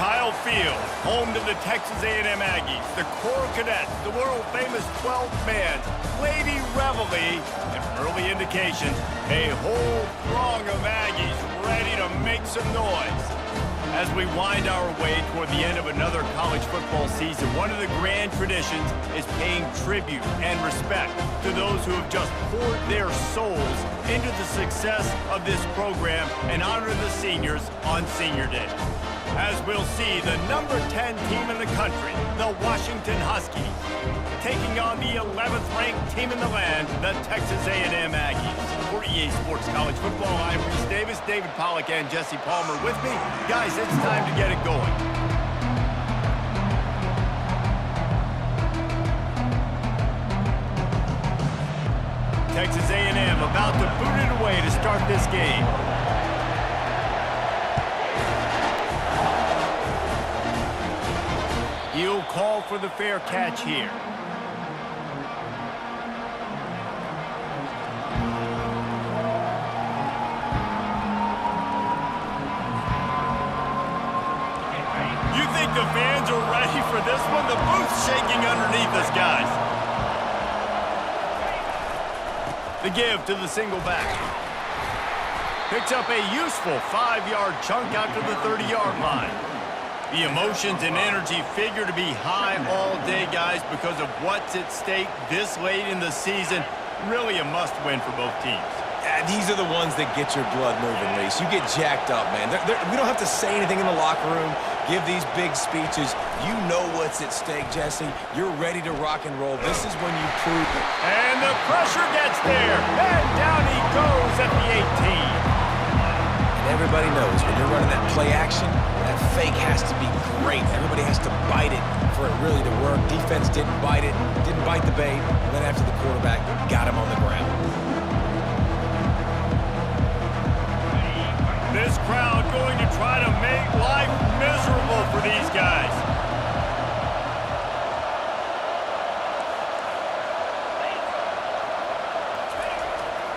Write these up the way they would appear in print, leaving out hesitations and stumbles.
Kyle Field, home to the Texas A&M Aggies, the Coral Cadets, the world-famous 12th man, Lady Reveille, and from early indications, a whole throng of Aggies ready to make some noise. As we wind our way toward the end of another college football season, one of the grand traditions is paying tribute and respect to those who have just poured their souls into the success of this program and honor the seniors on Senior Day. As we'll see, the number 10 team in the country, the Washington Huskies, taking on the 11th ranked team in the land, the Texas A&M Aggies. For EA Sports College Football, I'm Reese Davis, David Pollack, and Jesse Palmer with me. Guys, it's time to get it going. Texas A&M about to boot it away to start this game. He'll call for the fair catch here. You think the fans are ready for this one? The booth's shaking underneath us, guys. The give to the single back. Picks up a useful 5-yard chunk out to the 30-yard line. The emotions and energy figure to be high all day, guys, because of what's at stake this late in the season. Really a must-win for both teams. Yeah, these are the ones that get your blood moving, Reese. You get jacked up, man. We don't have to say anything in the locker room, give these big speeches. You know what's at stake, Jesse. You're ready to rock and roll. This is when you prove it. And the pressure gets there. And down he goes at the 18. Everybody knows when you're running that play action, that fake has to be great. Everybody has to bite it for it really to work. Defense didn't bite it, didn't bite the bait, went after the quarterback, got him on the ground. This crowd going to try to make life miserable for these guys.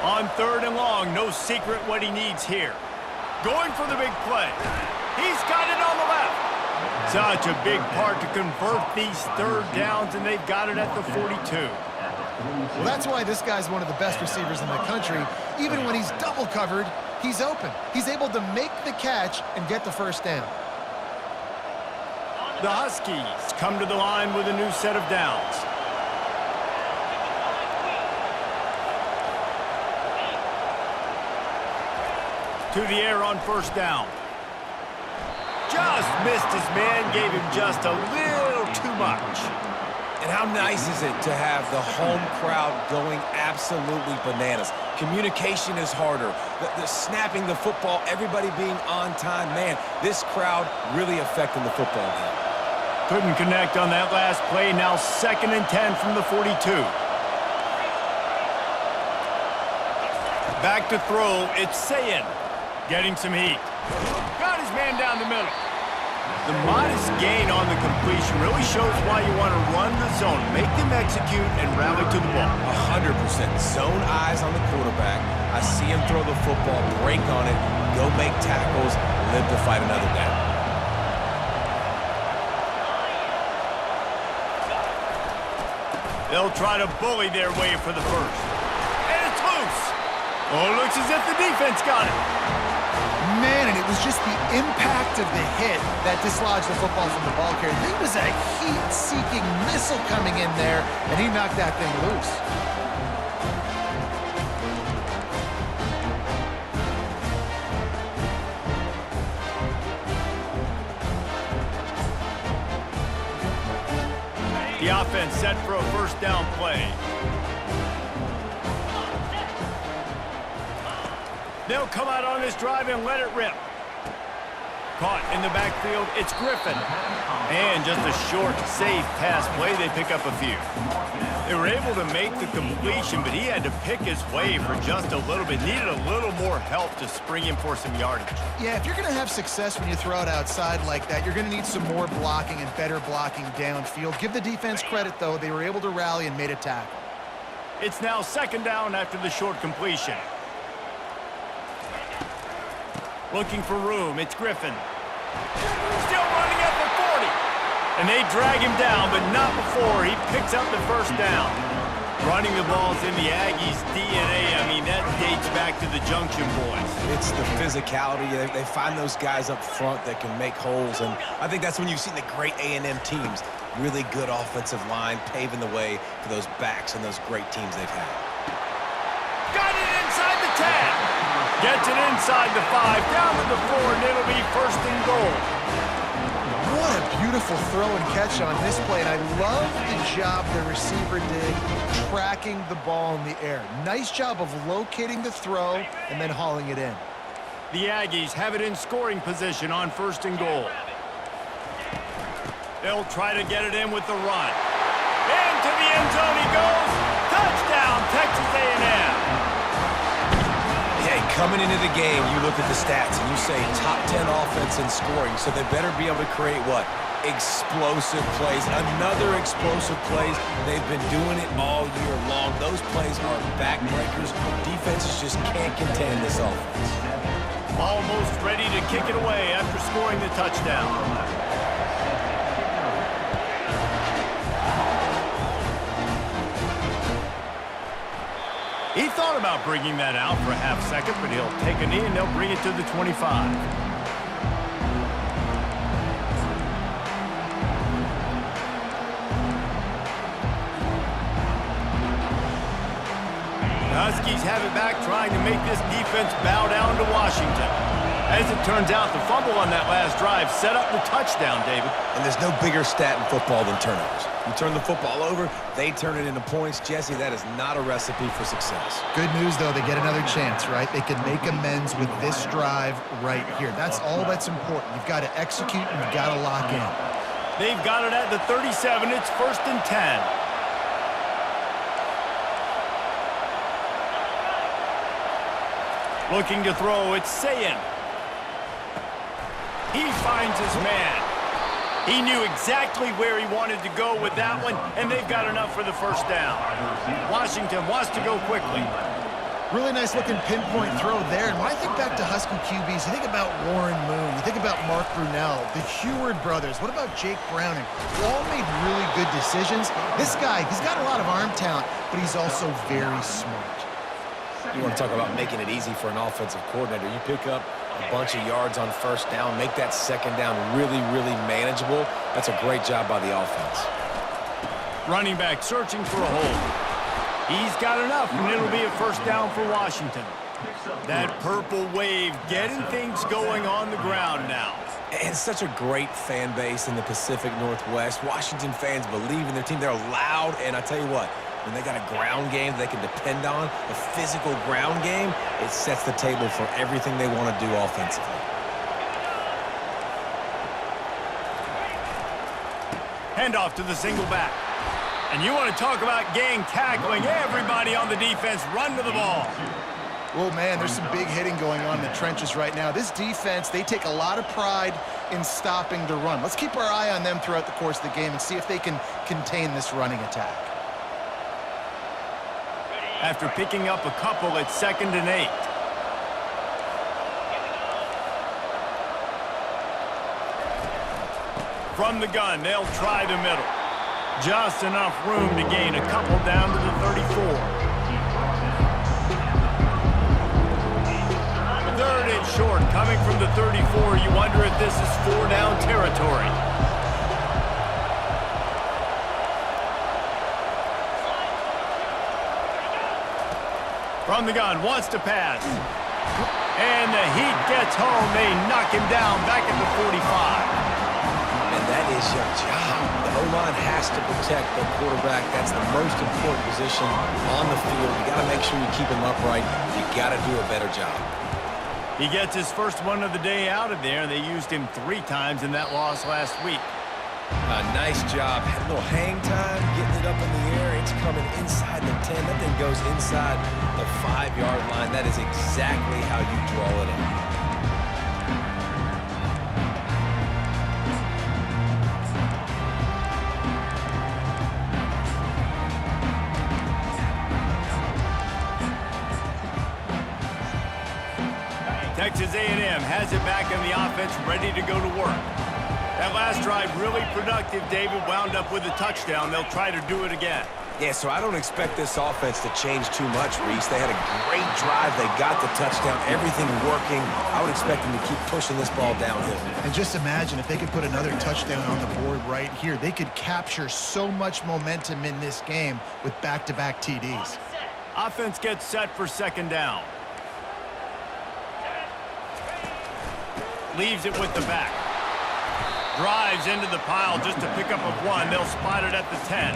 On 3rd and long, no secret what he needs here. Going for the big play. He's got it on the left. Such a big part to convert these 3rd downs, and they've got it at the 42. Well, that's why this guy's one of the best receivers in the country. Even when he's double covered, he's open. He's able to make the catch and get the first down. The Huskies come to the line with a new set of downs. To the air on 1st down. Just missed his man, gave him just a little too much. And how nice is it to have the home crowd going absolutely bananas? Communication is harder. The snapping the football, everybody being on time. Man, this crowd really affecting the football game. Couldn't connect on that last play. Now 2nd and 10 from the 42. Back to throw. It's Sayin. Getting some heat. Got his man down the middle. The modest gain on the completion really shows why you want to run the zone, make them execute, and rally to the ball. 100%. Zone eyes on the quarterback. I see him throw the football, break on it, go make tackles, live to fight another down. They'll try to bully their way for the first. And it's loose. Oh, looks as if the defense got it. Man, and it was just the impact of the hit that dislodged the football from the ball carrier. There was a heat-seeking missile coming in there, and he knocked that thing loose. The offense set for a 1st down play. They'll come out on this drive and let it rip. Caught in the backfield, it's Griffin. And just a short, safe pass play, they pick up a few. They were able to make the completion, but he had to pick his way for just a little bit. Needed a little more help to spring him for some yardage. Yeah, if you're going to have success when you throw it outside like that, you're going to need some more blocking and better blocking downfield. Give the defense credit, though. They were able to rally and made a tackle. It's now 2nd down after the short completion. Looking for room, it's Griffin. Still running at the 40. And they drag him down, but not before he picks up the first down. Running the ball's in the Aggies' DNA. I mean, that dates back to the Junction Boys. It's the physicality. They find those guys up front that can make holes, and I think that's when you've seen the great A&M teams. Really good offensive line, paving the way for those backs and those great teams they've had. Got it inside the 10. Gets it inside the 5, down to the 4, and it'll be first and goal. What a beautiful throw and catch on this play, and I love the job the receiver did tracking the ball in the air. Nice job of locating the throw and then hauling it in. The Aggies have it in scoring position on first and goal. They'll try to get it in with the run. Into the end zone he goes. Touchdown, Texas A&M. Hey, coming into the game, you look at the stats and you say top 10 offense in scoring, so they better be able to create what? Explosive plays. Another explosive plays. They've been doing it all year long. Those plays are backbreakers. Defenses just can't contain this offense. Almost ready to kick it away after scoring the touchdown. He thought about bringing that out for a half second, but he'll take a knee and they'll bring it to the 25. The Huskies have it back, trying to make this defense bow down to Washington. As it turns out, the fumble on that last drive set up the touchdown, David. And there's no bigger stat in football than turnovers. You turn the football over, they turn it into points. Jesse, that is not a recipe for success. Good news, though, they get another chance, right? They can make amends with this drive right here. That's all that's important. You've got to execute and you've got to lock in. They've got it at the 37. It's first and 10. Looking to throw, it's Sayin. He finds his man. He knew exactly where he wanted to go with that one, and they've got enough for the first down. Washington wants to go quickly. Really nice looking pinpoint throw there. And when I think back to Husky QBs, you think about Warren Moon, you think about Mark Brunell, the Heward brothers. What about Jake Browning? All made really good decisions. This guy, he's got a lot of arm talent, but he's also very smart. You want to talk about making it easy for an offensive coordinator. You pick up a bunch of yards on first down, make that second down really, really manageable. That's a great job by the offense. Running back searching for a hole. He's got enough, and it'll be a first down for Washington. That purple wave getting things going on the ground now. And such a great fan base in the Pacific Northwest. Washington fans believe in their team. They're loud, and I tell you what, when they got a ground game they can depend on, a physical ground game, it sets the table for everything they want to do offensively. Handoff to the single back. And you want to talk about gang tackling. Everybody on the defense run to the ball. Oh, man, there's some big hitting going on in the trenches right now. This defense, they take a lot of pride in stopping the run. Let's keep our eye on them throughout the course of the game and see if they can contain this running attack. After picking up a couple at 2nd and 8. From the gun, they'll try the middle. Just enough room to gain a couple down to the 34. 3rd and short, coming from the 34. You wonder if this is 4-down territory. From the gun, wants to pass. And the heat gets home. They knock him down back at the 45. And that is your job. The O-line has to protect the quarterback. That's the most important position on the field. You got to make sure you keep him upright. You got to do a better job. He gets his first one of the day out of there. They used him 3 times in that loss last week. Nice job. A little hang time, getting it up in the air. It's coming inside the 10. That thing goes inside the 5-yard line. That is exactly how you draw it in. Texas A&M has it back in the offense, ready to go to work. That last drive really productive. David wound up with a touchdown. They'll try to do it again. Yeah, so I don't expect this offense to change too much, Reese. They had a great drive. They got the touchdown. Everything working. I would expect them to keep pushing this ball downhill. And just imagine if they could put another touchdown on the board right here. They could capture so much momentum in this game with back-to-back TDs. Offense gets set for second down. Leaves it with the back. Drives into the pile just to pick up a 1. They'll spot it at the 10.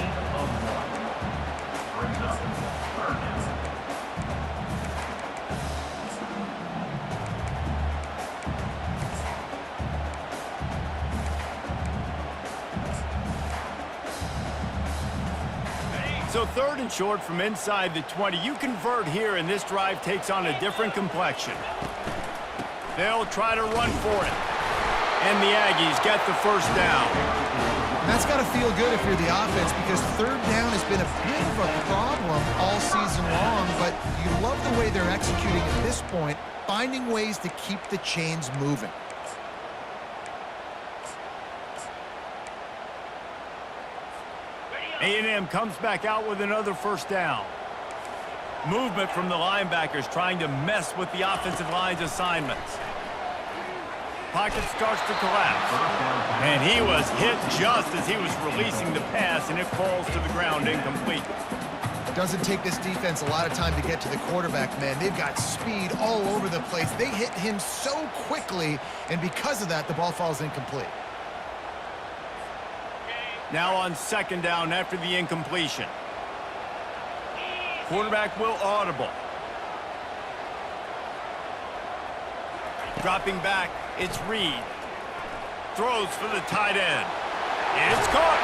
So 3rd and short from inside the 20. You convert here, and this drive takes on a different complexion. They'll try to run for it. And the Aggies get the first down. And that's got to feel good if you're the offense, because 3rd down has been a bit of a problem all season long, but you love the way they're executing at this point, finding ways to keep the chains moving. A&M comes back out with another first down. Movement from the linebackers trying to mess with the offensive line's assignments. Pocket starts to collapse. And he was hit just as he was releasing the pass, and it falls to the ground incomplete. Doesn't take this defense a lot of time to get to the quarterback, man. They've got speed all over the place. They hit him so quickly, and because of that, the ball falls incomplete. Now on second down after the incompletion. Quarterback will audible. Dropping back, it's Reed. Throws for the tight end. It's caught.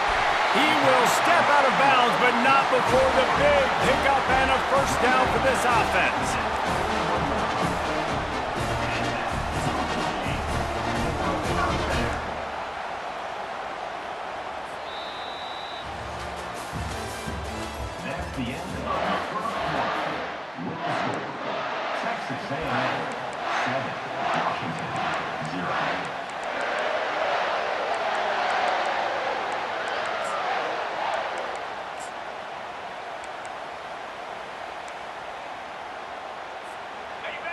He will step out of bounds, but not before the big pickup and a first down for this offense. The end of the first quarter. With the score, Texas A&M 7, Washington 0.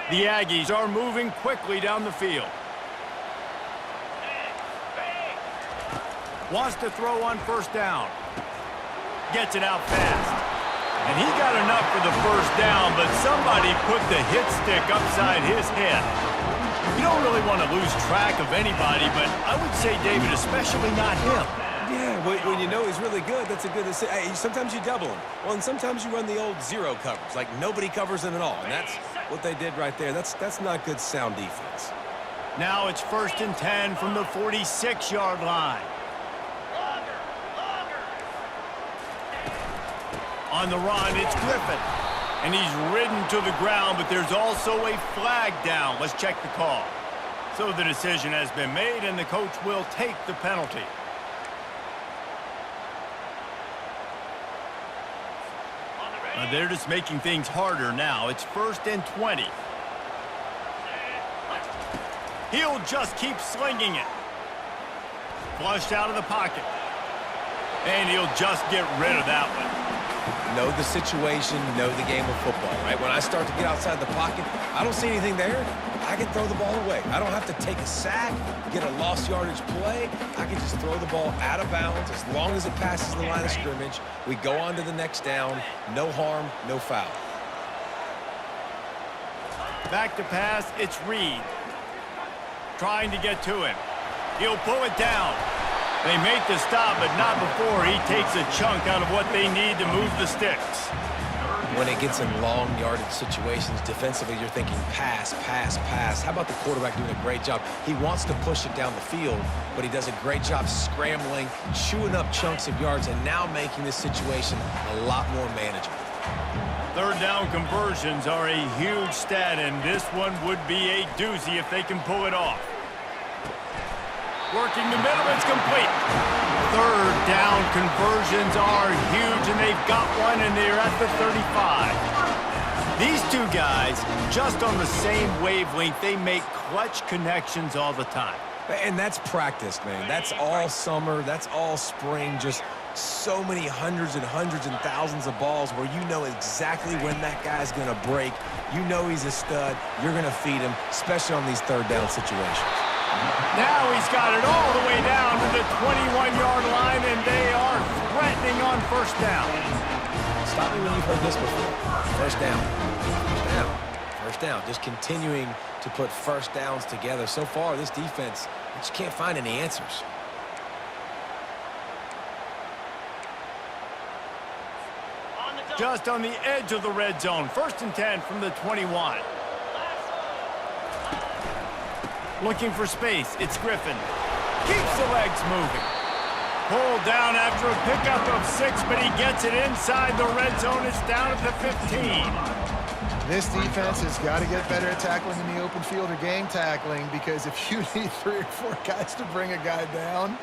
The Aggies are moving quickly down the field. Wants to throw on first down. Gets it out fast. And he got enough for the first down, but somebody put the hit stick upside his head. You don't really want to lose track of anybody, but I would say, David, especially not him. Yeah, when you know he's really good, that's a good decision. Hey, sometimes you double him. Well, and sometimes you run the old zero coverage, like nobody covers him at all. And that's what they did right there. That's not good sound defense. Now it's 1st and 10 from the 46-yard line. On the run, it's Griffin. And he's ridden to the ground, but there's also a flag down. Let's check the call. So the decision has been made, and the coach will take the penalty. They're just making things harder now. It's 1st and 20. He'll just keep slinging it. Flushed out of the pocket. And he'll just get rid of that one. Know the situation, know the game of football, right? When I start to get outside the pocket, I don't see anything there, I can throw the ball away. I don't have to take a sack, get a lost yardage play. I can just throw the ball out of bounds as long as it passes the line of scrimmage. We go on to the next down. No harm, no foul. Back to pass, it's Reed. Trying to get to him. He'll pull it down. They make the stop, but not before he takes a chunk out of what they need to move the sticks. When it gets in long yardage situations, defensively, you're thinking pass, pass, pass. How about the quarterback doing a great job? He wants to push it down the field, but he does a great job scrambling, chewing up chunks of yards, and now making this situation a lot more manageable. 3rd down conversions are a huge stat, and this one would be a doozy if they can pull it off. Working the middle, it's complete. 3rd down conversions are huge, and they've got one, and they're at the 35. These two guys, just on the same wavelength, they make clutch connections all the time. And that's practice, man. That's all summer. That's all spring. Just so many hundreds and thousands of balls where you know exactly when that guy's going to break. You know he's a stud. You're going to feed him, especially on these third down situations. Now he's got it all the way down to the 21-yard line, and they are threatening on first down. Stop me when you've heard this before. First down. First down. First down. Just continuing to put first downs together. So far, this defense just can't find any answers. Just on the edge of the red zone. 1st and 10 from the 21. Looking for space. It's Griffin. Keeps the legs moving. Pulled down after a pickup of 6, but he gets it inside the red zone. It's down at the 15. This defense has got to get better at tackling in the open field or game tackling, because if you need 3 or 4 guys to bring a guy down,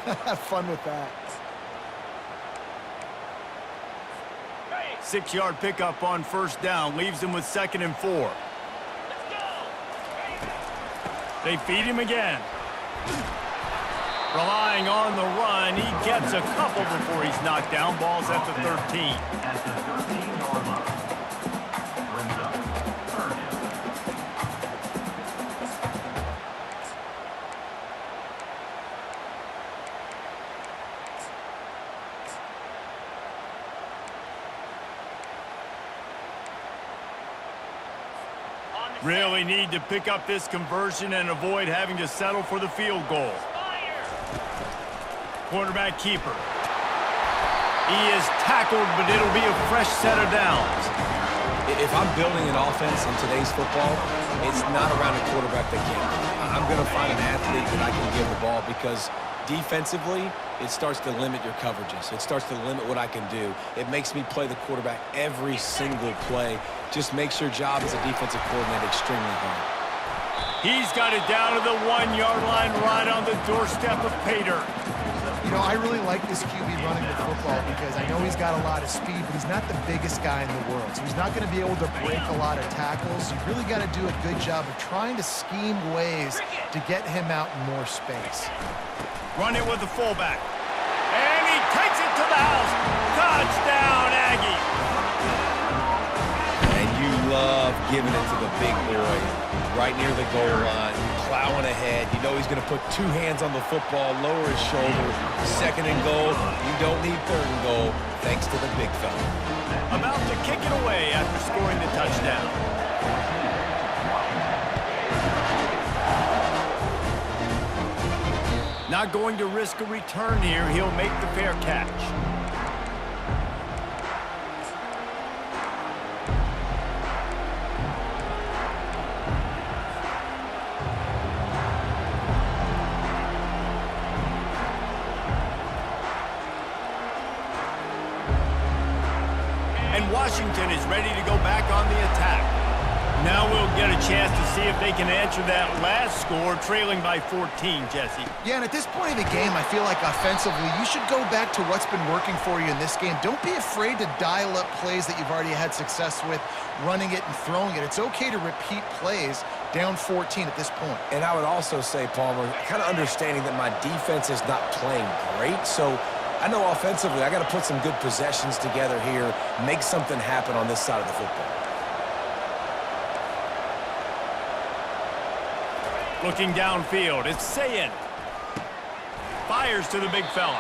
have fun with that. 6-yard pickup on first down. Leaves him with 2nd and 4. They feed him again. Relying on the run. He gets a couple before he's knocked down. Ball's at the 13. At the 13-yard line. Brings up 3rd down. Really need to pick up this conversion and avoid having to settle for the field goal. Quarterback keeper. He is tackled, but it'll be a fresh set of downs. If I'm building an offense in today's football, it's not around a quarterback that can't. I'm going to find an athlete that I can give the ball, because defensively, it starts to limit your coverages. It starts to limit what I can do. It makes me play the quarterback every single play. Just makes your job as a defensive coordinator extremely hard. He's got it down to the 1-yard line, right on the doorstep of Pater. You know, I really like this QB running the football, because I know he's got a lot of speed, but he's not the biggest guy in the world. So he's not going to be able to break a lot of tackles. You've really got to do a good job of trying to scheme ways to get him out in more space. Run it with the fullback. And he takes it to the house. Touchdown, Aggie. And you love giving it to the big boy right near the goal line, plowing ahead. You know he's going to put 2 hands on the football, lower his shoulder. 2nd and goal. You don't need 3rd and goal, thanks to the big fella. About to kick it away after scoring the touchdown. Not going to risk a return here. He'll make the fair catch. And Washington is ready to go back on the attack. Now we'll get a chance to see if they can answer that last score, trailing by 14, Jesse. Yeah, and at this point in the game, I feel like offensively, you should go back to what's been working for you in this game. Don't be afraid to dial up plays that you've already had success with, running it and throwing it. It's okay to repeat plays down 14 at this point. And I would also say, Palmer, kind of understanding that my defense is not playing great, so I know offensively I got to put some good possessions together here, make something happen on this side of the football. Looking downfield, it's Sayin. Fires to the big fella.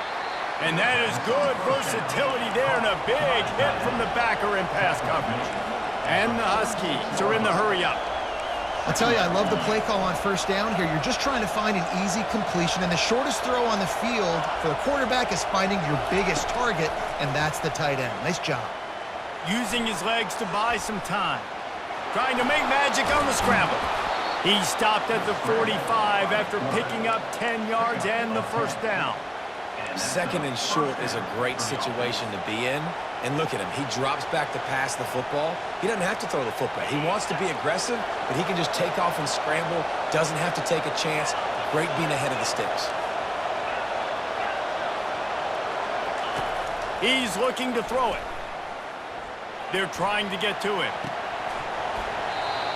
And that is good versatility there, and a big hit from the backer in pass coverage. And the Huskies are in the hurry-up. I'll tell you, I love the play call on first down here. You're just trying to find an easy completion, and the shortest throw on the field for the quarterback is finding your biggest target, and that's the tight end. Nice job. Using his legs to buy some time. Trying to make magic on the scramble. He stopped at the 45 after picking up 10 yards and the first down. 2nd and short is a great situation to be in. And look at him. He drops back to pass the football. He doesn't have to throw the football. He wants to be aggressive, but he can just take off and scramble. Doesn't have to take a chance. Great being ahead of the sticks. He's looking to throw it. They're trying to get to him.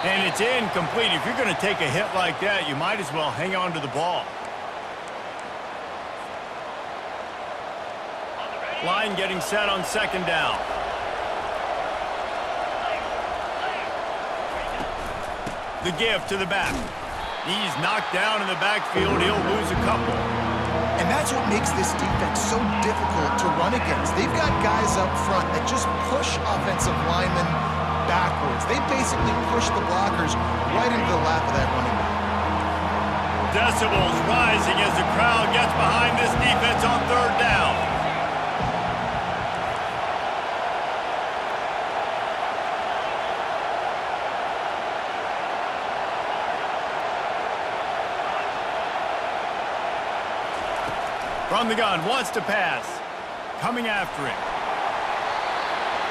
And it's incomplete. If you're going to take a hit like that, you might as well hang on to the ball. Line getting set on second down. The give to the back. He's knocked down in the backfield. He'll lose a couple. And that's what makes this defense so difficult to run against. They've got guys up front that just push offensive linemen backwards. They basically push the blockers right into the lap of that running back. Decibels rising as the crowd gets behind this defense on third down. From the gun, wants to pass. Coming after him.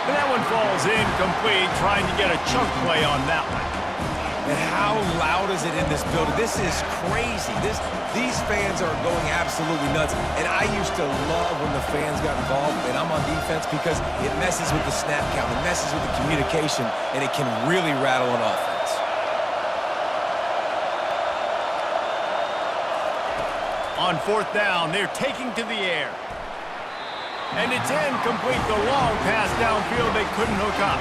And that one falls incomplete, trying to get a chunk play on that one. And how loud is it in this building? This is crazy. These fans are going absolutely nuts. And I used to love when the fans got involved, and I'm on defense, because it messes with the snap count, it messes with the communication, and it can really rattle an offense. On fourth down, they're taking to the air. And it's incomplete. The long pass downfield, they couldn't hook up.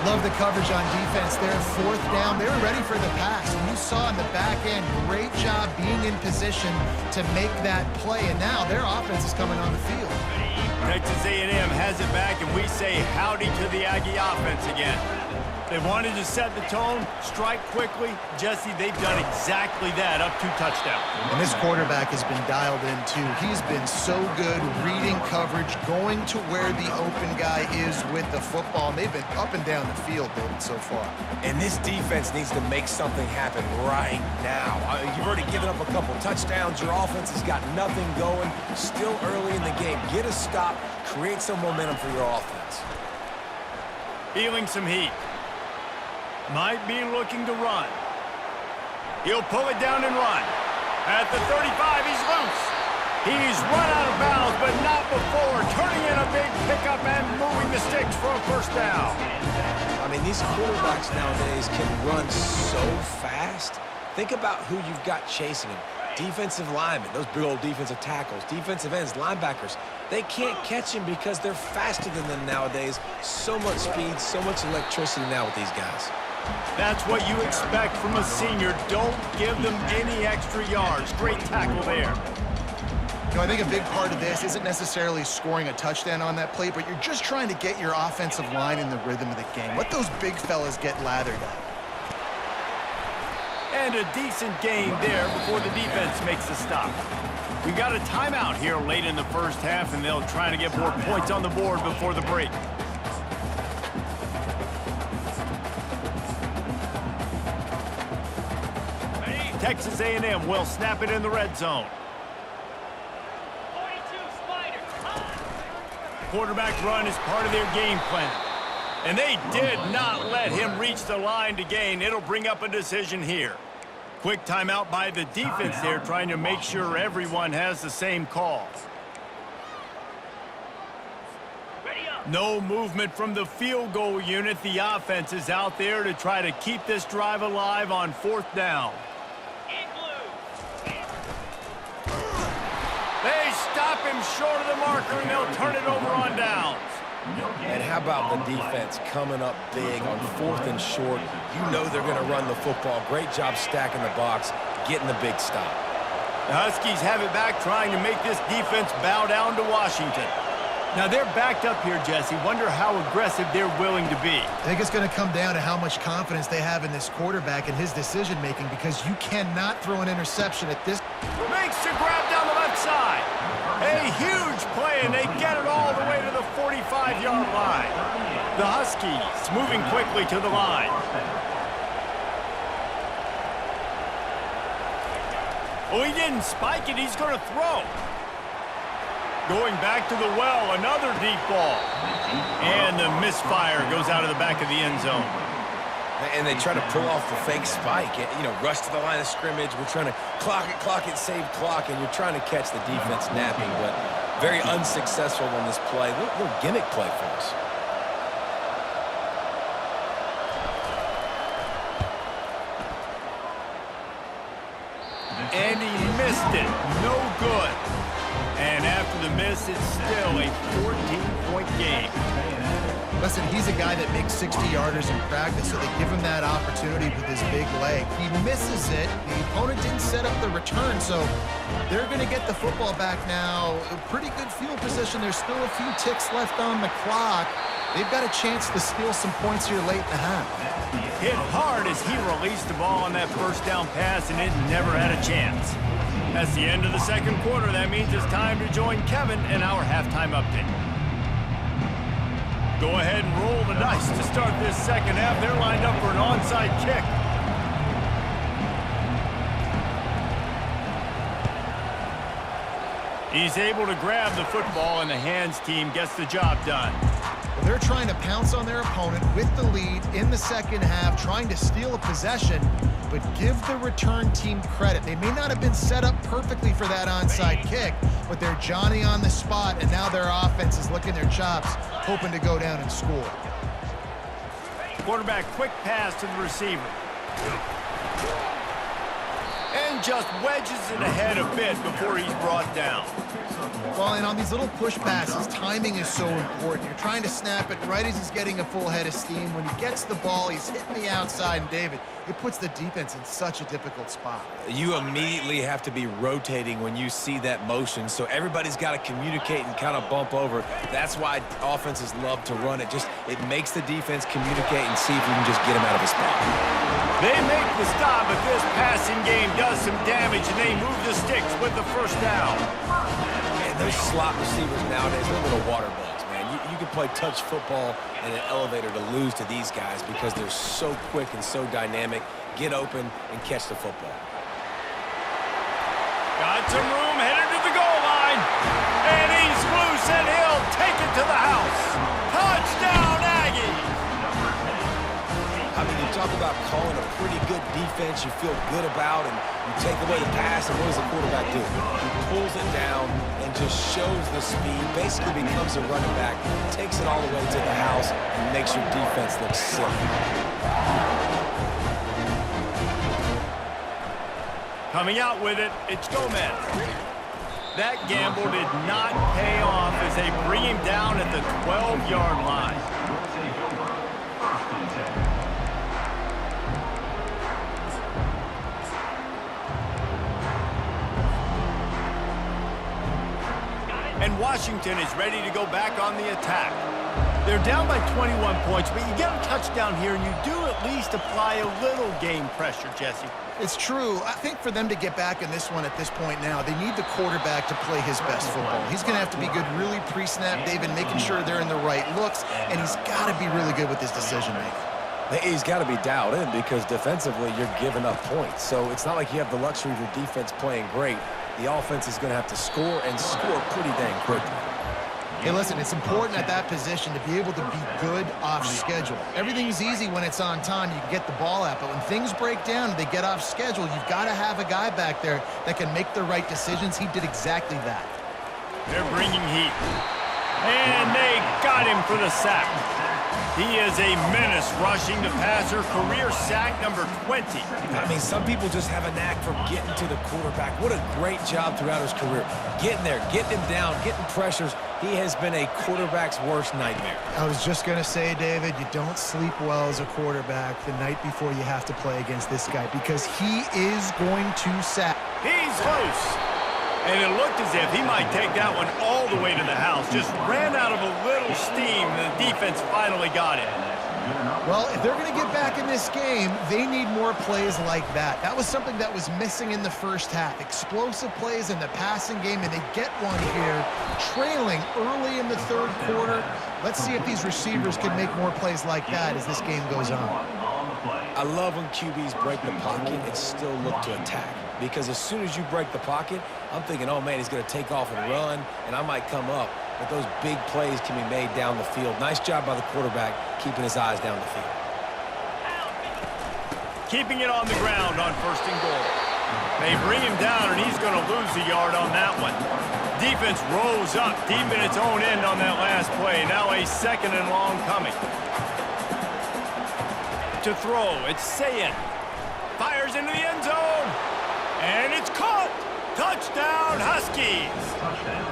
Love the coverage on defense there. Fourth down, they were ready for the pass. And you saw in the back end, great job being in position to make that play. And now their offense is coming on the field. Texas A&M has it back, and we say howdy to the Aggie offense again. They wanted to set the tone, strike quickly. Jesse, they've done exactly that, up 2 touchdowns. And this quarterback has been dialed in, too. He's been so good reading coverage, going to where the open guy is with the football. And they've been up and down the field, David, so far. And this defense needs to make something happen right now. You've already given up a couple touchdowns. Your offense has got nothing going. Still early in the game. Get a stop. Create some momentum for your offense. Feeling some heat. Might be looking to run. He'll pull it down and run. At the 35, he's loose. He's run out of bounds, but not before. Turning in a big pickup and moving the sticks for a first down. I mean, these quarterbacks nowadays can run so fast. Think about who you've got chasing him. Defensive linemen, those big old defensive tackles, defensive ends, linebackers. They can't catch him because they're faster than them nowadays. So much speed, so much electricity now with these guys. That's what you expect from a senior. Don't give them any extra yards. Great tackle there. You know, I think a big part of this isn't necessarily scoring a touchdown on that play, but you're just trying to get your offensive line in the rhythm of the game. Let those big fellas get lathered up. And a decent gain there before the defense makes the stop. We got a timeout here late in the first half, and they'll try to get more points on the board before the break. Texas A&M will snap it in the red zone. Quarterback run is part of their game plan. And they did not let him reach the line to gain. It'll bring up a decision here. Quick timeout by the defense there, trying to make sure everyone has the same call. No movement from the field goal unit. The offense is out there to try to keep this drive alive on fourth down. They stop him short of the marker, and they'll turn it over on downs. And how about the defense coming up big on fourth and short? You know they're going to run the football. Great job stacking the box, getting the big stop. The Huskies have it back, trying to make this defense bow down to Washington. Now they're backed up here, Jesse. Wonder how aggressive they're willing to be. I think it's going to come down to how much confidence they have in this quarterback and his decision-making, because you cannot throw an interception at this. Makes the grab down the left side. A huge play, and they get it all the way to the 45-yard line. The Huskies moving quickly to the line. Oh, he didn't spike it. He's going to throw. Going back to the well, another deep ball. And the misfire goes out of the back of the end zone. And they try to pull off the fake spike. You know, rush to the line of scrimmage. We're trying to clock it, save clock, and you're trying to catch the defense napping, but very unsuccessful on this play. Little gimmick play for us. missed it. No good. And after the miss, it's still a 14-point game. Listen, he's a guy that makes 60-yarders in practice, so they give him that opportunity with his big leg. He misses it. The opponent didn't set up the return, so they're going to get the football back now. A pretty good field position. There's still a few ticks left on the clock. They've got a chance to steal some points here late in the half. Hit hard as he released the ball on that first down pass, and it never had a chance. That's the end of the second quarter. That means it's time to join Kevin in our halftime update. Go ahead and roll the dice to start this second half. They're lined up for an onside kick. He's able to grab the football, and the hands team gets the job done. They're trying to pounce on their opponent with the lead in the second half, trying to steal a possession, but give the return team credit. They may not have been set up perfectly for that onside kick, but they're Johnny on the spot, and now their offense is licking their chops, hoping to go down and score. Quarterback quick pass to the receiver. And just wedges it ahead a bit before he's brought down. Well, and on these little push passes, timing is so important. You're trying to snap it right as he's getting a full head of steam. When he gets the ball, he's hitting the outside, and David, it puts the defense in such a difficult spot. You immediately have to be rotating when you see that motion, so everybody's got to communicate and kind of bump over. That's why offenses love to run it. It makes the defense communicate and see if you can just get him out of a spot. They make the stop, but this passing game does some damage, and they move the sticks with the first down. Man, those slot receivers nowadays, they're little water bugs, man. You can play touch football in an elevator to lose to these guys because they're so quick and so dynamic. Get open and catch the football. Got some room, headed to the goal line. And he's loose, and he'll take it to the house. Touchdown, Aggies! I mean, you talk about calling a pretty good defense you feel good about, and you take away the pass, and what does the quarterback do? He pulls it down and just shows the speed, basically becomes a running back, takes it all the way to the house, and makes your defense look silly. Coming out with it, it's Gomez. That gamble did not pay off as they bring him down at the 12-yard line. And Washington is ready to go back on the attack. They're down by 21 points, but you get a touchdown here, and you do at least apply a little game pressure, Jesse. It's true. I think for them to get back in this one at this point now, they need the quarterback to play his best football. He's going to have to be good really pre-snap, David, making sure they're in the right looks, and he's got to be really good with his decision-making. He's got to be dialed in because defensively you're giving up points. So it's not like you have the luxury of your defense playing great. The offense is going to have to score and score pretty dang quickly. Hey, listen, it's important at that position to be able to be good off schedule. Everything's easy when it's on time. You can get the ball out, but when things break down and they get off schedule, you've got to have a guy back there that can make the right decisions. He did exactly that. They're bringing heat. And they got him for the sack. He is a menace rushing the passer, career sack number 20. I mean, some people just have a knack for getting to the quarterback. What a great job throughout his career. Getting there, getting him down, getting pressures. He has been a quarterback's worst nightmare. I was just going to say, David, you don't sleep well as a quarterback the night before you have to play against this guy because he is going to sack. He's loose. And it looked as if he might take that one all the way to the house. Just ran out of a little steam, and the defense finally got it. Well, if they're going to get back in this game, they need more plays like that. That was something that was missing in the first half. Explosive plays in the passing game, and they get one here, trailing early in the third quarter. Let's see if these receivers can make more plays like that as this game goes on. I love when QBs break the pocket and still look to attack. Because as soon as you break the pocket, I'm thinking, oh, man, he's going to take off and run, and I might come up. But those big plays can be made down the field. Nice job by the quarterback keeping his eyes down the field. Keeping it on the ground on first and goal. They bring him down, and he's going to lose a yard on that one. Defense rolls up deep in its own end on that last play. Now a second and long coming. To throw, it's Sayin. Fires into the end zone. And it's caught. Touchdown, Huskies! Touchdown,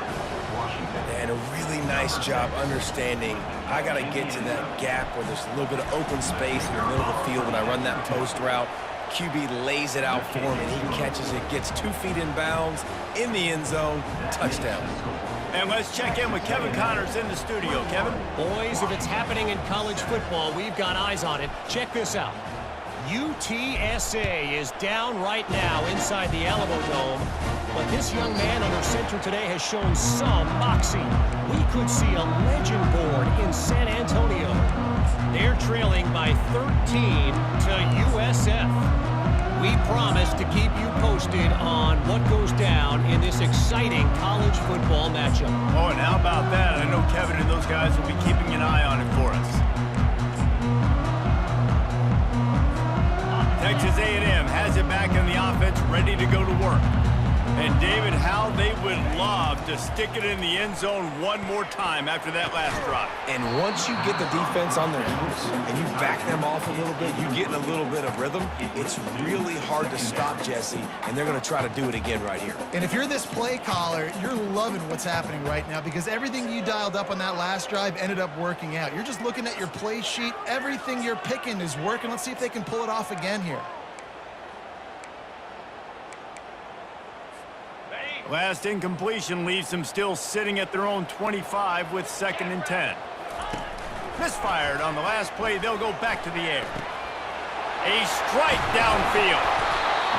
Washington. And a really nice job understanding I got to get to that gap where there's a little bit of open space in the middle of the field when I run that post route. QB lays it out for him, and he catches it, gets 2 feet in bounds, in the end zone, touchdown. And let's check in with Kevin Connors in the studio. Kevin? Boys, if it's happening in college football, we've got eyes on it. Check this out. UTSA is down right now inside the Alamo Dome, but this young man under center today has shown some moxie. We could see a legend born in San Antonio. They're trailing by 13 to USF. We promise to keep you posted on what goes down in this exciting college football matchup. Oh, and how about that? I know Kevin and those guys will be keeping an eye on it for us. Texas A&M has it back in the offense, ready to go to work. And David, how they would love to stick it in the end zone one more time after that last drive. And once you get the defense on their heels and you back them off a little bit, you get in a little bit of rhythm, it's really hard to stop Jesse, and they're going to try to do it again right here. And if you're this play caller, you're loving what's happening right now because everything you dialed up on that last drive ended up working out. You're just looking at your play sheet. Everything you're picking is working. Let's see if they can pull it off again here. Last incompletion leaves them still sitting at their own 25 with 2nd and 10. Misfired on the last play. They'll go back to the air. A strike downfield.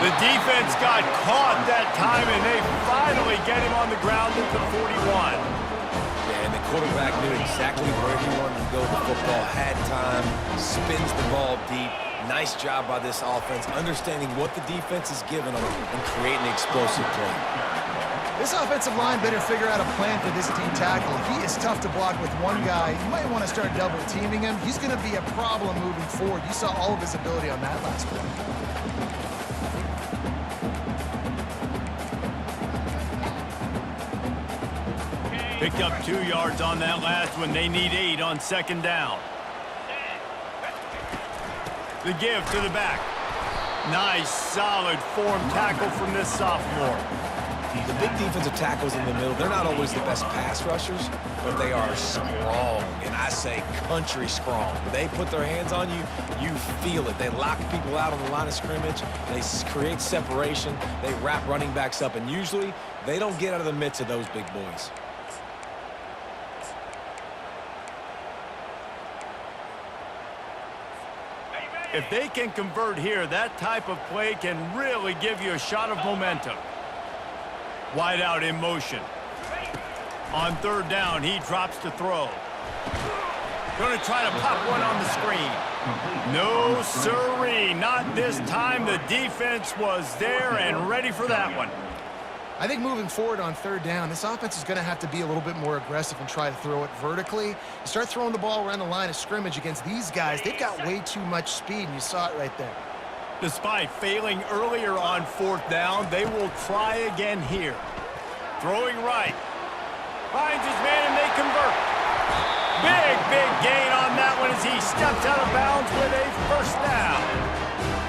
The defense got caught that time, and they finally get him on the ground at the 41. Yeah, and the quarterback knew exactly where he wanted to go with the football, had time, spins the ball deep. Nice job by this offense, understanding what the defense is giving them and creating an explosive play. This offensive line better figure out a plan for this team tackle. He is tough to block with one guy. You might want to start double teaming him. He's going to be a problem moving forward. You saw all of his ability on that last play. Picked up 2 yards on that last one. They need 8 on 2nd down. The give to the back. Nice, solid form tackle from this sophomore. The big defensive tackles in the middle, they're not always the best pass rushers, but they are strong, and I say country strong. When they put their hands on you, you feel it. They lock people out on the line of scrimmage. They create separation. They wrap running backs up, and usually they don't get out of the midst of those big boys. If they can convert here, that type of play can really give you a shot of momentum. Wide out in motion. On 3rd down, he drops to throw. Going to try to pop one on the screen. No, sirree, not this time. The defense was there and ready for that one. I think moving forward on 3rd down, this offense is going to have to be a little bit more aggressive and try to throw it vertically. You start throwing the ball around the line of scrimmage against these guys, they've got way too much speed, and you saw it right there. Despite failing earlier on 4th down, they will try again here. Throwing right. Finds his man, and they convert. Big gain on that one as he steps out of bounds with a 1st down.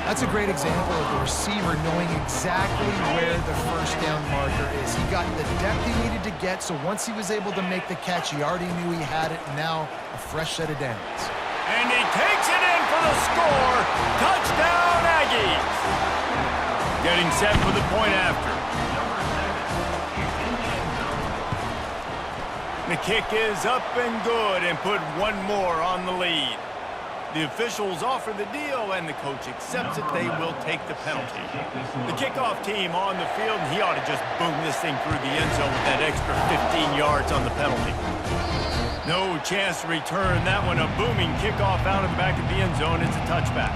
That's a great example of the receiver knowing exactly where the 1st down marker is. He got the depth he needed to get, so once he was able to make the catch, he already knew he had it, and now a fresh set of downs. And he takes it in for the score. Touchdown, Aggies. Getting set for the point after. The kick is up and good and put one more on the lead. The officials offer the deal, and the coach accepts it. They will take the penalty. The kickoff team on the field, and he ought to just boom this thing through the end zone with that extra 15 yards on the penalty. No chance to return that one. A booming kickoff out of the back of the end zone. It's a touchback.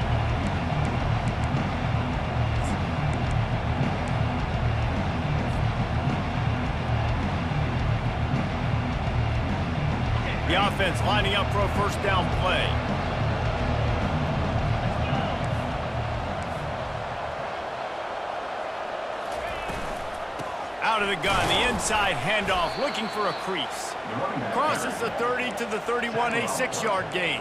The offense lining up for a 1st down play. Out out of the gun. The inside handoff, looking for a crease. Crosses the 30 to the 31, a 6-yard gain.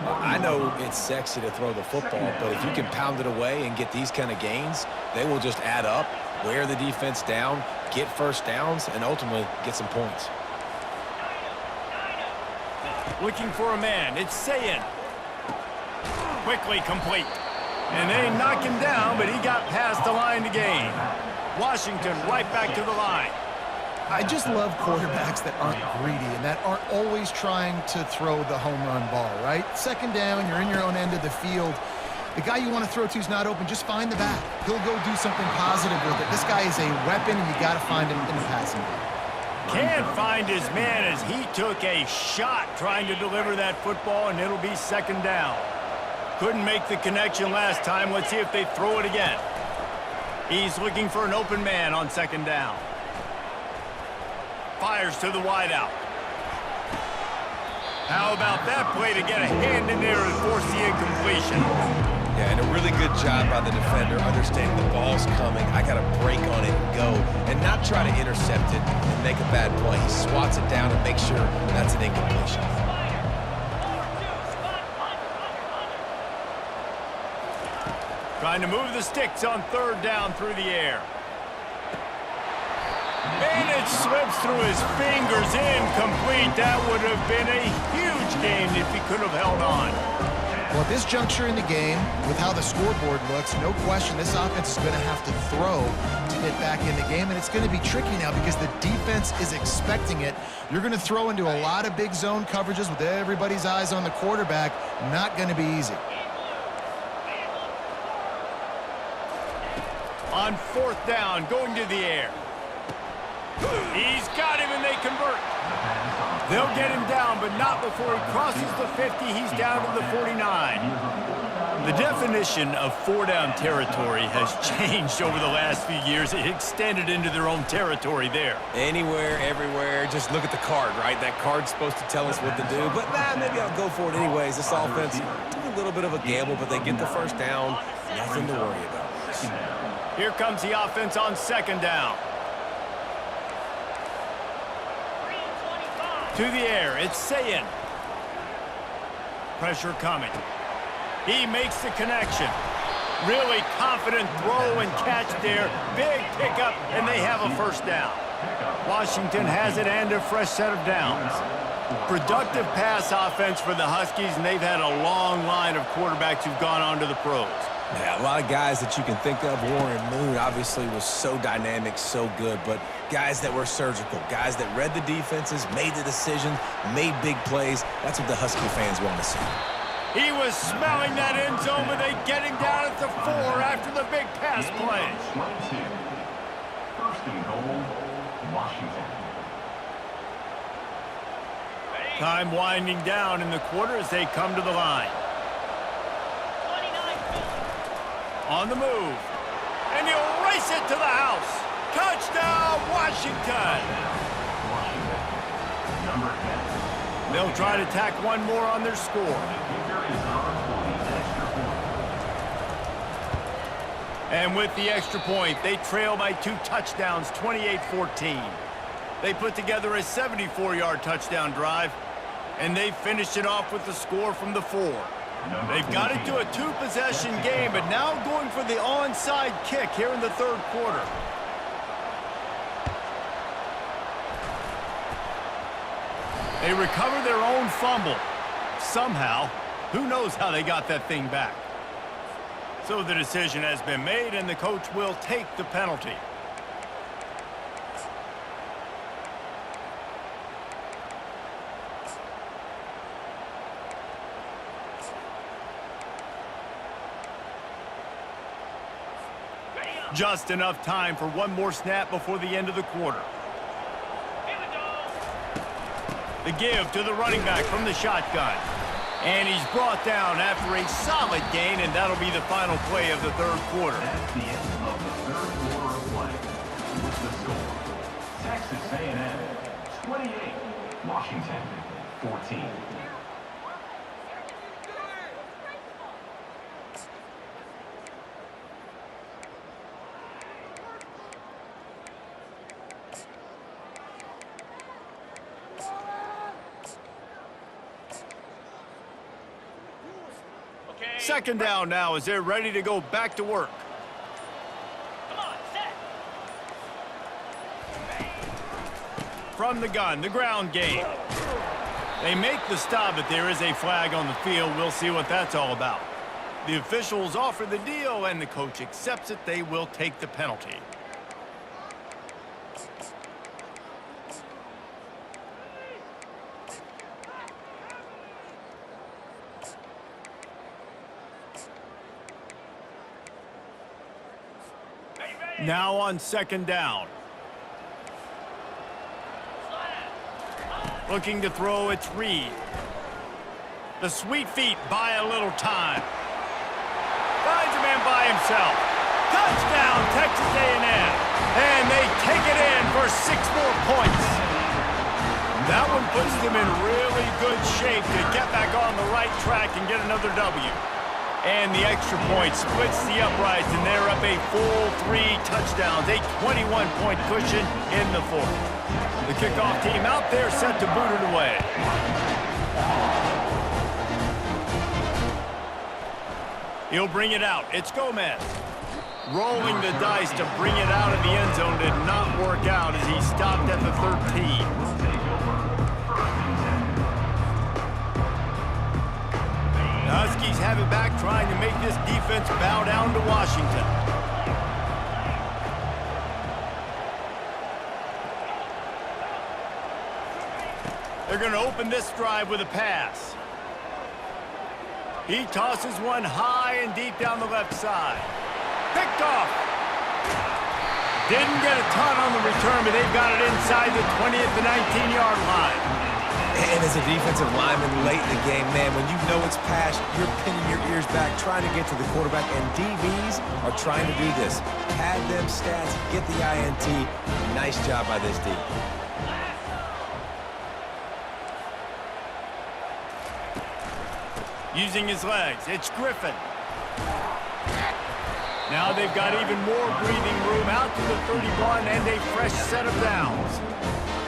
I know it's sexy to throw the football, but if you can pound it away and get these kind of gains, they will just add up, wear the defense down, get first downs, and ultimately get some points. Looking for a man. It's Sayin. Quickly complete. And they knock him down, but he got past the line to gain. Washington right back to the line. I just love quarterbacks that aren't greedy and that aren't always trying to throw the home run ball, right? Second down, you're in your own end of the field. The guy you want to throw to is not open. Just find the back. He'll go do something positive with it. This guy is a weapon, and you got to find him in the passing game. Can't find his man as he took a shot trying to deliver that football, and it'll be second down. Couldn't make the connection last time. Let's see if they throw it again. He's looking for an open man on second down. Fires to the wideout. How about that play to get a hand in there and force the incompletion? Yeah, and a really good job by the defender, understanding the ball's coming. I got to break on it and go, and not try to intercept it and make a bad play. He swats it down and makes sure that's an incompletion. Trying to move the sticks on third down through the air. And it slips through his fingers, incomplete. That would have been a huge gain if he could have held on. Well, at this juncture in the game, with how the scoreboard looks, no question this offense is going to have to throw to get back in the game, and it's going to be tricky now because the defense is expecting it. You're going to throw into a lot of big zone coverages with everybody's eyes on the quarterback. Not going to be easy. On fourth down, going to the air. He's got him, and they convert. They'll get him down, but not before he crosses the 50. He's down to the 49. The definition of four-down territory has changed over the last few years. It extended into their own territory there. Anywhere, everywhere, just look at the card, right? That card's supposed to tell us what to do, but maybe I'll go for it anyways. This offense took a little bit of a gamble, but they get the first down. Nothing to worry about. Here comes the offense on second down. To the air, it's Sayin. Pressure coming. He makes the connection. Really confident throw and catch there. Big pickup, and they have a first down. Washington has it and a fresh set of downs. Productive pass offense for the Huskies, and they've had a long line of quarterbacks who've gone on to the pros. Yeah, a lot of guys that you can think of. Warren Moon obviously was so dynamic, so good, but guys that were surgical, guys that read the defenses, made the decisions, made big plays. That's what the Husky fans want to see. He was smelling that end zone, but they get him down at the 4 after the big pass play. First and goal, Washington. Time winding down in the quarter as they come to the line. On the move. And he'll race it to the house. Touchdown, Washington. Number 10. They'll try to tack one more on their score. And with the extra point, they trail by 2 touchdowns, 28-14. They put together a 74-yard touchdown drive, and they finished it off with the score from the 4. They've got it to a 2-possession game, but now going for the onside kick here in the third quarter. They recover their own fumble. Somehow, who knows how they got that thing back. So the decision has been made, and the coach will take the penalty. Just enough time for one more snap before the end of the quarter. The give to the running back from the shotgun. And he's brought down after a solid gain, and that'll be the final play of the third quarter. That's the end of the third quarter of play. With the score, Texas A&M 28, Washington 14. Second down now as they're ready to go back to work. From the gun, the ground game. They make the stop, but there is a flag on the field. We'll see what that's all about. The officials offer the deal, and the coach accepts it. They will take the penalty. Now on second down. Looking to throw, it's Reed. The sweet feet buy a little time. Finds a man by himself. Touchdown, Texas A&M. And they take it in for 6 more points. That one puts them in really good shape to get back on the right track and get another W. And the extra point splits the uprights, and they're up a full 3 touchdowns, a 21-point cushion in the fourth. The kickoff team out there set to boot it away. He'll bring it out. It's Gomez. Rolling the dice to bring it out of the end zone did not work out as he stopped at the 13. The Huskies have it back, trying to make this defense bow down to Washington. They're going to open this drive with a pass. He tosses one high and deep down the left side. Picked off. Didn't get a ton on the return, but they've got it inside the 20 at the 19-yard line. And as a defensive lineman late in the game, man, when you know it's past, you're pinning your ears back, trying to get to the quarterback, and DBs are trying to do this. Pad them stats, get the INT. Nice job by this D. Using his legs, it's Griffin. Now they've got even more breathing room out to the 31 and a fresh set of downs.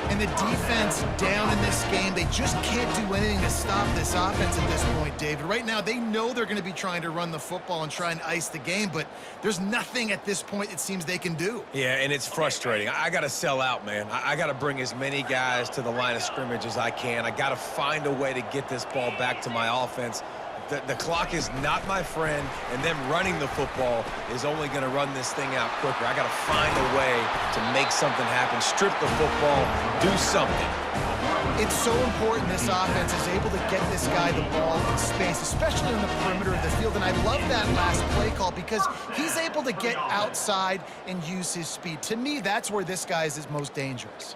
And the defense down in this game, they just can't do anything to stop this offense at this point, David. Right now, they know they're going to be trying to run the football and try and ice the game, but there's nothing at this point it seems they can do. Yeah, and it's frustrating. I got to sell out, man. I got to bring as many guys to the line of scrimmage as I can. I got to find a way to get this ball back to my offense. The clock is not my friend, and them running the football is only going to run this thing out quicker. I got to find a way to make something happen, strip the football, do something. It's so important this offense is able to get this guy the ball in space, especially on the perimeter of the field. And I love that last play call because he's able to get outside and use his speed. To me, that's where this guy is most dangerous.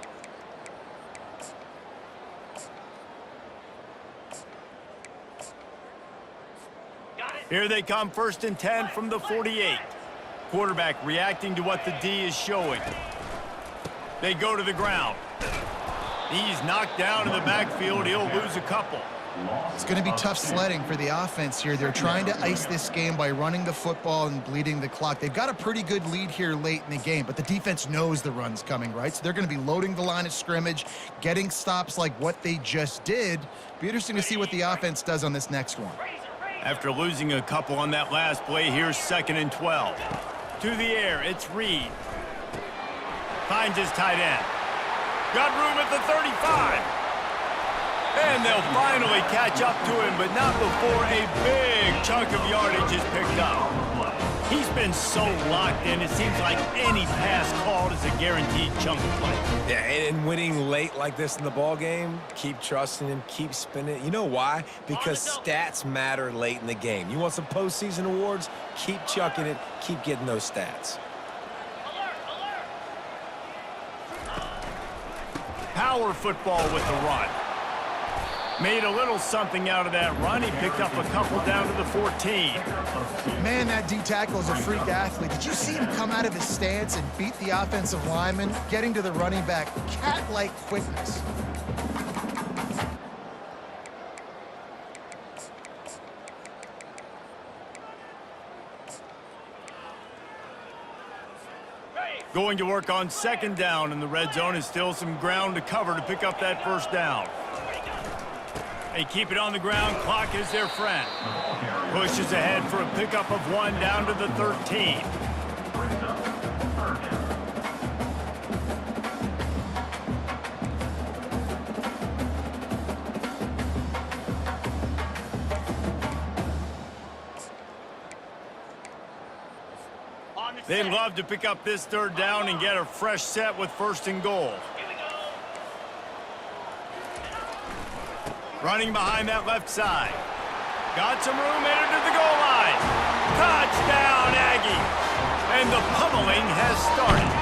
Here they come, 1st and 10 from the 48. Quarterback reacting to what the D is showing. They go to the ground. He's knocked down in the backfield. He'll lose a couple. It's going to be tough sledding for the offense here. They're trying to ice this game by running the football and bleeding the clock. They've got a pretty good lead here late in the game, but the defense knows the run's coming, right? So they're going to be loading the line of scrimmage, getting stops like what they just did. Be interesting to see what the offense does on this next one. After losing a couple on that last play, here's 2nd and 12. To the air, it's Reed. Finds his tight end. Got room at the 35. And they'll finally catch up to him, but not before a big chunk of yardage is picked up. He's been so locked in, it seems like any pass called is a guaranteed chunk of play. Yeah, and winning late like this in the ball game, keep trusting him, keep spinning. You know why? Because stats matter late in the game. You want some postseason awards? Keep chucking it, keep getting those stats. Power football with the run. Made a little something out of that run. He picked up a couple down to the 14. Man, that D-tackle is a freak athlete. Did you see him come out of his stance and beat the offensive lineman, getting to the running back? Cat-like quickness. Going to work on 2nd down in the red zone is still some ground to cover to pick up that 1st down. They keep it on the ground. Clock is their friend. Pushes ahead for a pickup of 1 down to the 13. They'd love to pick up this 3rd down and get a fresh set with 1st and goal. Running behind that left side. Got some room, headed to the goal line. Touchdown, Aggie! And the pummeling has started.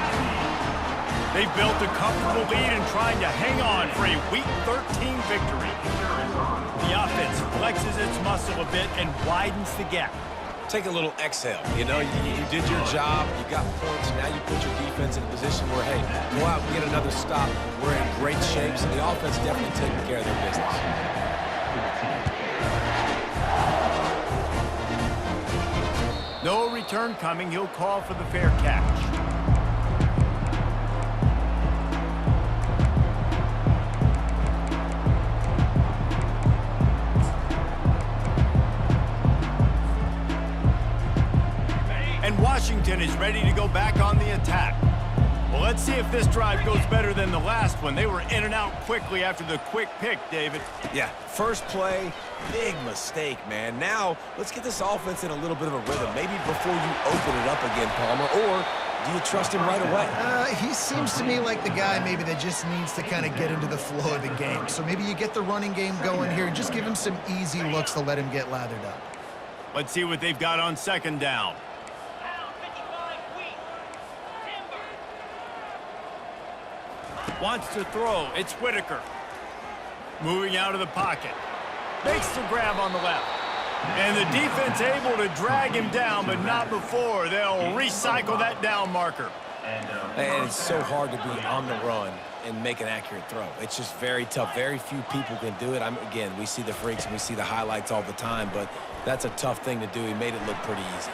They've built a comfortable lead and trying to hang on for a Week 13 victory. The offense flexes its muscle a bit and widens the gap. Take a little exhale. You know, you did your job, you got points, now you put your defense in a position where, hey, go out and get another stop. We're in great shape, so the offense definitely taking care of their business. No return coming. He'll call for the fair catch. And Washington is ready to go back on the attack. Well, let's see if this drive goes better than the last one. They were in and out quickly after the quick pick, David. Yeah, first play, big mistake, man. Now, let's get this offense in a little bit of a rhythm. Maybe before you open it up again, Palmer, or do you trust him right away? He seems to me like the guy maybe that just needs to kind of get into the flow of the game. So maybe you get the running game going here and just give him some easy looks to let him get lathered up. Let's see what they've got on 2nd down. Wants to throw. It's Whitaker. Moving out of the pocket. Makes the grab on the left. And the defense able to drag him down, but not before. They'll recycle that down marker. And it's so hard to be on the run and make an accurate throw. It's just very tough. Very few people can do it. Again, we see the freaks and we see the highlights all the time, but that's a tough thing to do. He made it look pretty easy.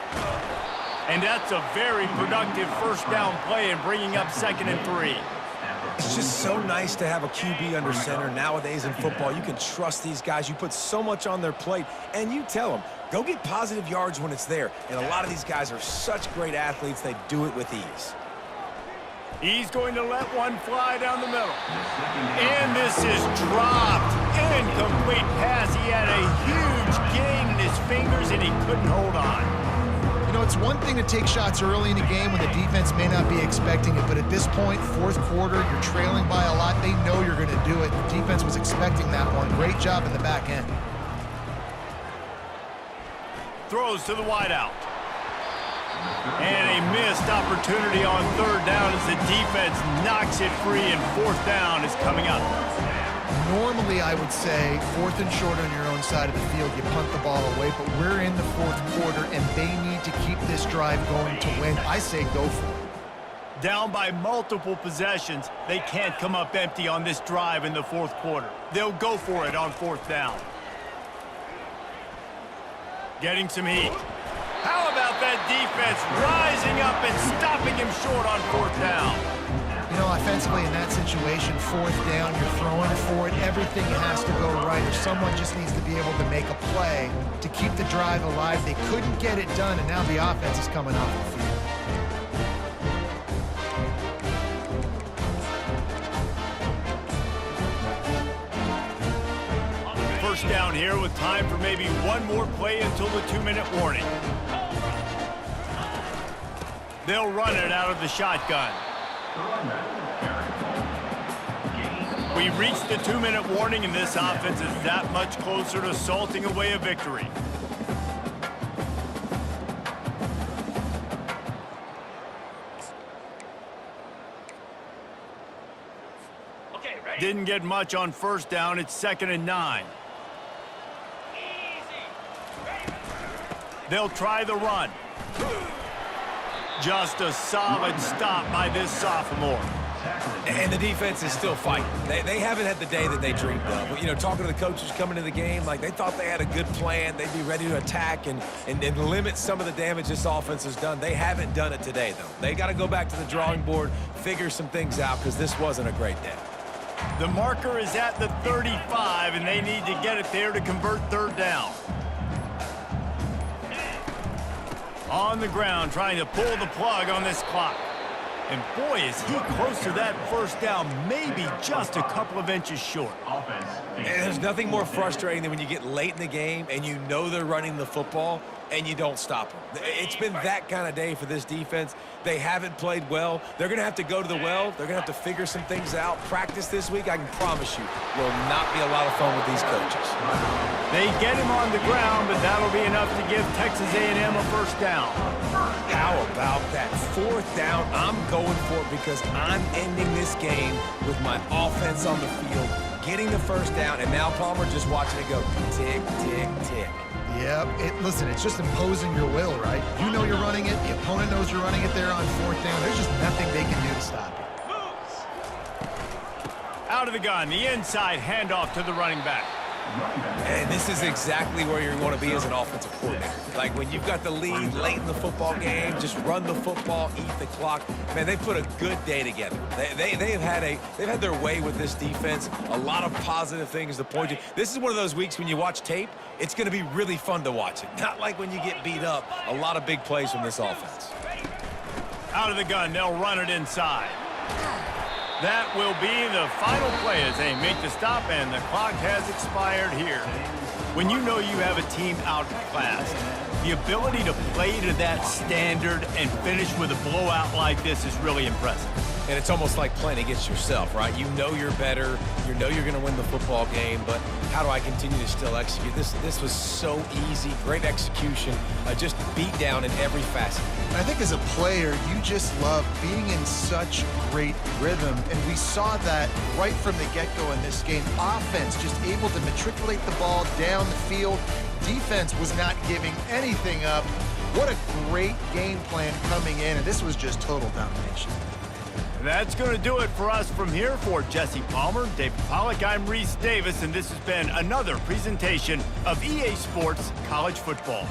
And that's a very productive 1st down play and bringing up 2nd and 3. It's just so nice to have a QB under center. Nowadays in football, you can trust these guys. You put so much on their plate, and you tell them, go get positive yards when it's there. And a lot of these guys are such great athletes, they do it with ease. He's going to let one fly down the middle. And this is dropped. Incomplete pass. He had a huge gain in his fingers, and he couldn't hold on. You know, it's one thing to take shots early in a game when the defense may not be expecting it, but at this point, 4th quarter, you're trailing by a lot. They know you're going to do it. The defense was expecting that one. Great job in the back end. Throws to the wideout. And a missed opportunity on 3rd down as the defense knocks it free, and 4th down is coming up. Normally, I would say 4th and short on your own side of the field, you punt the ball away, but we're in the 4th quarter, and they need to keep this drive going to win. I say go for it. Down by multiple possessions, they can't come up empty on this drive in the 4th quarter. They'll go for it on 4th down. Getting some heat. How about that defense rising up and stopping him short on 4th down? You know, offensively in that situation, 4th down, you're throwing for it. Everything has to go right, or someone just needs to be able to make a play to keep the drive alive. They couldn't get it done, and now the offense is coming off the field. 1st down here with time for maybe one more play until the 2-minute warning. They'll run it out of the shotgun. We've reached the 2-minute warning, and this offense is that much closer to salting away a victory. Didn't get much on 1st down. It's 2nd and 9. They'll try the run. Just a solid stop by this sophomore. And the defense is still fighting. They haven't had the day that they dreamed of. You know, talking to the coaches coming to the game, like they thought they had a good plan. They'd be ready to attack and limit some of the damage this offense has done. They haven't done it today, though. They got to go back to the drawing board, figure some things out, because this wasn't a great day. The marker is at the 35, and they need to get it there to convert third down. On the ground, trying to pull the plug on this clock. And boy, is he close to that first down, maybe just a couple of inches short. And there's nothing more frustrating than when you get late in the game and you know they're running the football and you don't stop them. It's been that kind of day for this defense. They haven't played well. They're going to have to go to the well. They're going to have to figure some things out. Practice this week, I can promise you, will not be a lot of fun with these coaches. They get him on the ground, but that'll be enough to give Texas A&M a first down. How about that fourth down? I'm going for it because I'm ending this game with my offense on the field, getting the first down, and now Palmer just watching it go tick, tick, tick. Yep. Listen, it's just imposing your will, right? You know you're running it. The opponent knows you're running it there on fourth down. There's just nothing they can do to stop it. Out of the gun, the inside handoff to the running back. And this is exactly where you want to be as an offensive coordinator. Like when you've got the lead late in the football game, just run the football, eat the clock. Man, they put a good day together. They've had their way with this defense. A lot of positive things to point to. This is one of those weeks when you watch tape, it's going to be really fun to watch it. Not like when you get beat up. A lot of big plays from this offense. Out of the gun, they'll run it inside. That will be the final play as they make the stop, and the clock has expired here. When you know you have a team outclassed, the ability to play to that standard and finish with a blowout like this is really impressive. And it's almost like playing against yourself, right? You know you're better. You know you're going to win the football game, but how do I continue to still execute? This was so easy. Great execution. Just beat down in every facet. I think as a player, you just love being in such great rhythm, and we saw that right from the get-go in this game. Offense just able to matriculate the ball down the field. Defense was not giving anything up. What a great game plan coming in, and this was just total domination. That's going to do it for us from here. For Jesse Palmer, David Pollack, I'm Reese Davis, and this has been another presentation of EA Sports College Football.